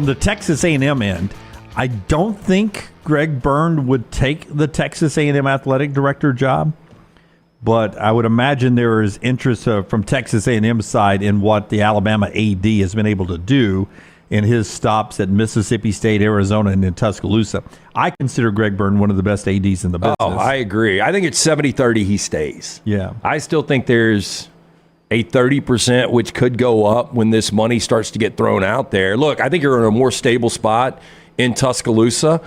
The Texas A&M end, I don't think Greg Byrne would take the Texas A&M athletic director job, but I would imagine there is interest from Texas A&M's side in what the Alabama AD has been able to do in his stops at Mississippi State, Arizona, and in Tuscaloosa. I consider Greg Byrne one of the best ADs in the business. Oh, I agree. I think it's 70-30 he stays. Yeah. I still think there's a 30%, which could go up when this money starts to get thrown out there. Look, I think you're in a more stable spot in Tuscaloosa.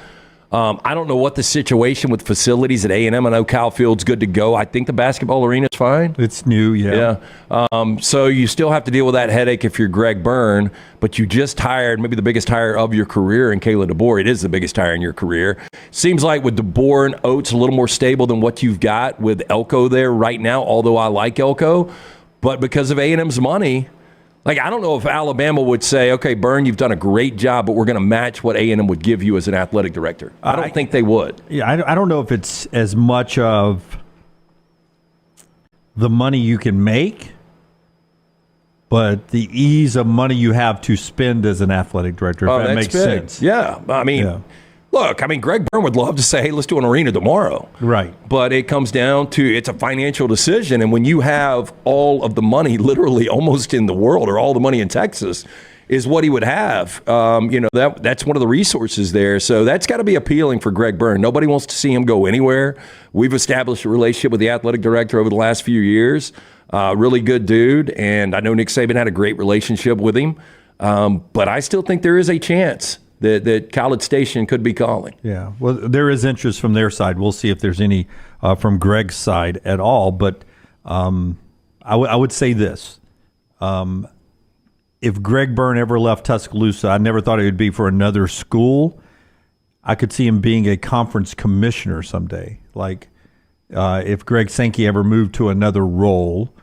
I don't know what the situation with facilities at A&M. I know Kyle Field's good to go. I think the basketball arena is fine. It's new, yeah. So you still have to deal with that headache if you're Greg Byrne, but you just hired maybe the biggest hire of your career in Kalen DeBoer. It is the biggest hire in your career. Seems like with DeBoer and Oates a little more stable than what you've got with Elko there right now, although I like Elko. But because of A&M's money, like I don't know if Alabama would say, okay, Byrne, you've done a great job, but we're going to match what A&M would give you as an athletic director. I don't think they would. Yeah, I don't know if it's as much of the money you can make, but the ease of money you have to spend as an athletic director, if that makes sense. Yeah. Look, Greg Byrne would love to say, hey, let's do an arena tomorrow. Right. But it comes down to it's a financial decision. And when you have all of the money literally almost in the world or all the money in Texas is what he would have, that's one of the resources there. So that's got to be appealing for Greg Byrne. Nobody wants to see him go anywhere. We've established a relationship with the athletic director over the last few years. Really good dude. And I know Nick Saban had a great relationship with him. But I still think there is a chance that College Station could be calling. Yeah, well, there is interest from their side. We'll see if there's any from Greg's side at all. But I would say this. If Greg Byrne ever left Tuscaloosa, I never thought it would be for another school. I could see him being a conference commissioner someday. Like if Greg Sankey ever moved to another role,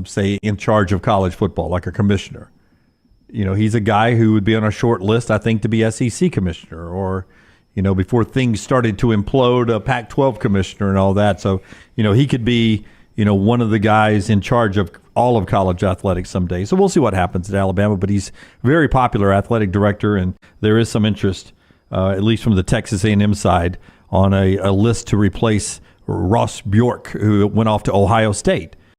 say in charge of college football, like a commissioner. He's a guy who would be on a short list, I think, to be SEC commissioner or, before things started to implode, a Pac-12 commissioner and all that. So, he could be, one of the guys in charge of all of college athletics someday. So we'll see what happens at Alabama. But he's a very popular athletic director, and there is some interest, at least from the Texas A&M side, on a list to replace Ross Bjork, who went off to Ohio State.